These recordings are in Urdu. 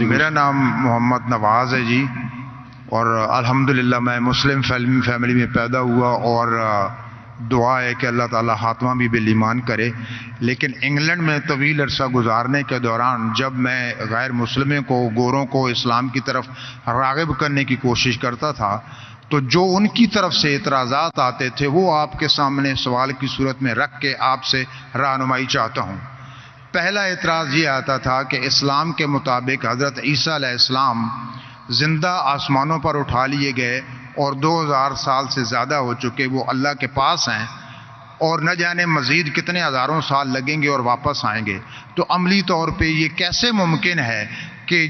میرا نام محمد نواز ہے جی، اور الحمدللہ میں مسلم فیملی میں پیدا ہوا، اور دعا ہے کہ اللہ تعالیٰ خاتمہ بھی بالایمان کرے۔ لیکن انگلینڈ میں طویل عرصہ گزارنے کے دوران جب میں غیر مسلموں کو، گوروں کو اسلام کی طرف راغب کرنے کی کوشش کرتا تھا، تو جو ان کی طرف سے اعتراضات آتے تھے وہ آپ کے سامنے سوال کی صورت میں رکھ کے آپ سے رہنمائی چاہتا ہوں۔ پہلا اعتراض یہ آتا تھا کہ اسلام کے مطابق حضرت عیسیٰ علیہ السلام زندہ آسمانوں پر اٹھا لیے گئے اور 2000 سال سے زیادہ ہو چکے، وہ اللہ کے پاس ہیں، اور نہ جانے مزید کتنے ہزاروں سال لگیں گے اور واپس آئیں گے۔ تو عملی طور پہ یہ کیسے ممکن ہے کہ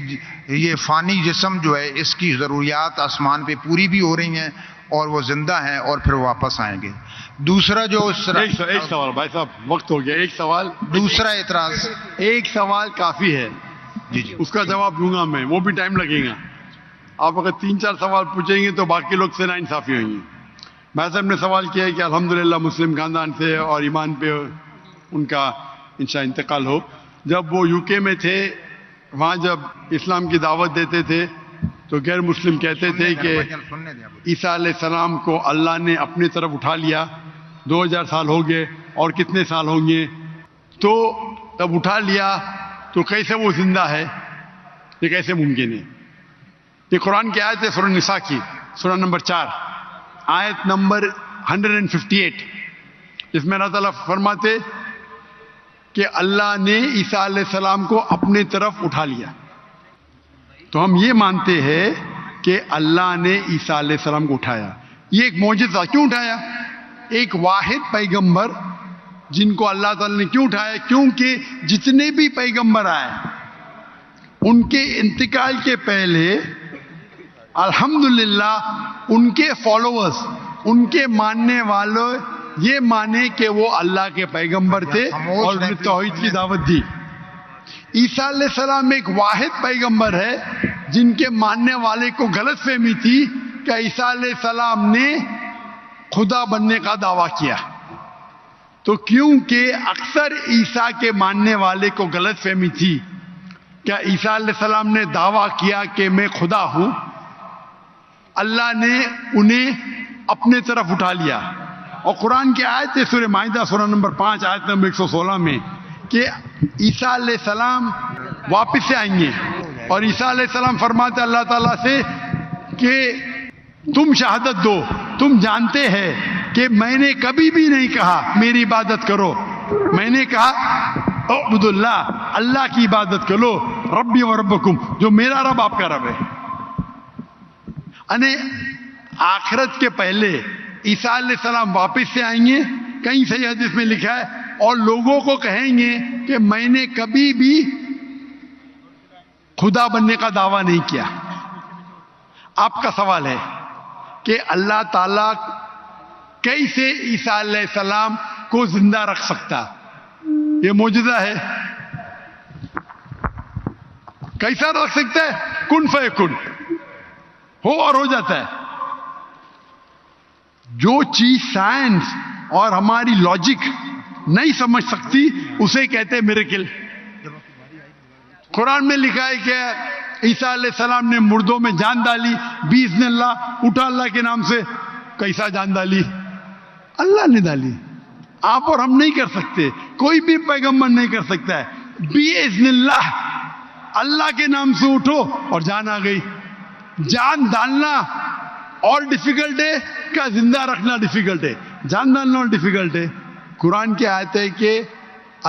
یہ فانی جسم جو ہے اس کی ضروریات آسمان پہ پوری بھی ہو رہی ہیں اور وہ زندہ ہیں اور پھر واپس آئیں گے؟ دوسرا جو ایک سوال بھائی صاحب، وقت ہو گیا، ایک سوال، دوسرا اعتراض، ایک سوال کافی ہے جی جی اس کا جواب دوں گا میں، وہ بھی ٹائم لگے گا۔ آپ اگر 3-4 سوال پوچھیں گے تو باقی لوگ سے ناانصافی ہویں گی۔ میں صاحب نے سوال کیا ہے کہ الحمدللہ مسلم خاندان سے اور ایمان پہ ان کا انشاءاللہ انتقال ہو۔ جب وہ UK میں تھے، وہاں جب اسلام کی دعوت دیتے تھے تو غیر مسلم کہتے تھے کہ عیسیٰ علیہ السلام کو اللہ نے اپنی طرف اٹھا لیا، 2000 سال ہو گئے اور کتنے سال ہوں گے، تو جب اٹھا لیا تو کیسے وہ زندہ ہے؟ یہ کیسے ممکن ہے؟ یہ قرآن کی آیت ہے، سورہ نساء کی سورہ نمبر 4 آیت نمبر 158، جس میں اللہ تعالیٰ فرماتے کہ اللہ نے عیسیٰ علیہ السلام کو اپنے طرف اٹھا لیا۔ تو ہم یہ مانتے ہیں کہ اللہ نے عیسیٰ علیہ السلام کو اٹھایا۔ یہ ایک معجزہ، کیوں اٹھایا؟ ایک واحد پیغمبر جن کو اللہ تعالیٰ نے کیوں اٹھایا؟ کیونکہ جتنے بھی پیغمبر آئے ان کے انتقال کے پہلے الحمدللہ ان کے فالوورز، ان کے ماننے والوں یہ مانے کہ وہ اللہ کے پیغمبر تھے اور انہیں توحید کی دعوت دی۔ عیسیٰ علیہ السلام ایک واحد پیغمبر ہے جن کے ماننے والے کو غلط فہمی تھی کہ عیسیٰ علیہ السلام نے خدا بننے کا دعویٰ کیا۔ تو کیونکہ اکثر عیسیٰ کے ماننے والے کو غلط فہمی تھی کہ عیسیٰ علیہ السلام نے دعویٰ کیا کہ میں خدا ہوں، اللہ نے انہیں اپنے طرف اٹھا لیا۔ اور قرآن کی آیت ہے سورہ مائدہ سورہ نمبر 5 آیت نمبر 116 میں کہ عیسیٰ علیہ السلام واپس سے آئیں گے، اور عیسیٰ علیہ السلام فرماتے اللہ تعالیٰ سے کہ تم شہادت دو، تم جانتے ہیں کہ میں نے کبھی بھی نہیں کہا میری عبادت کرو، میں نے کہا اعبدوا اللہ، اللہ کی عبادت کرو، ربی و ربکم، جو میرا رب آپ کا رب ہے۔ یعنی آخرت کے پہلے عیسیٰ علیہ السلام واپس سے آئیں گے، کہیں صحیح حدیث میں لکھا ہے، اور لوگوں کو کہیں گے کہ میں نے کبھی بھی خدا بننے کا دعویٰ نہیں کیا۔ آپ کا سوال ہے کہ اللہ تعالیٰ کیسے عیسیٰ علیہ السلام کو زندہ رکھ سکتا؟ یہ معجزہ ہے، کیسا رکھ سکتا ہے؟ کن فیکن، ہو اور ہو جاتا ہے۔ جو چیز سائنس اور ہماری لاجک نہیں سمجھ سکتی اسے کہتے ہیں میریکل۔ قرآن میں لکھا ہے کہ عیسیٰ علیہ السلام نے مردوں میں جان ڈالی باذن اللہ، اٹھا اللہ کے نام سے۔ کیسا جان ڈالی؟ اللہ نے ڈالی، آپ اور ہم نہیں کر سکتے، کوئی بھی پیغمبر نہیں کر سکتا ہے۔ باذن اللہ، اللہ کے نام سے اٹھو اور جان آ گئی۔ جان ڈالنا اور ڈیفیکلٹ ہے کیا زندہ رکھنا ڈیفیکلٹ ہے؟ جان ڈالنا اور ڈیفیکلٹ ہے۔ قرآن کی آیت ہے کہ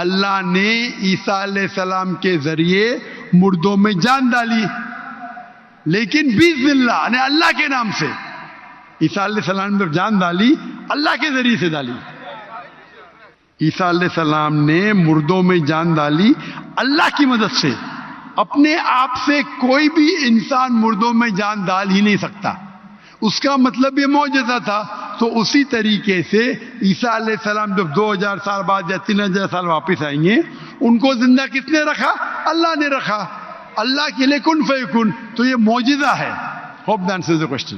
اللہ نے عیسیٰ علیہ السلام کے ذریعے مردوں میں جان ڈالی، لیکن باذن اللہ یعنی اللہ کے نام سے۔ عیسیٰ علیہ السلام نے جان ڈالی، اللہ کے ذریعے سے ڈالی۔ عیسیٰ علیہ السلام نے مردوں میں جان ڈالی اللہ کی مدد سے۔ اپنے آپ سے کوئی بھی انسان مردوں میں جان ڈال ہی نہیں سکتا، اس کا مطلب یہ معجزہ تھا۔ تو اسی طریقے سے عیسیٰ علیہ السلام جب 2000 سال بعد یا 3000 سال واپس آئیں گے، ان کو زندہ کس نے رکھا؟ اللہ نے رکھا۔ اللہ کے لیے کن فیکن، تو یہ معجزہ ہے۔ Hope that answers the question.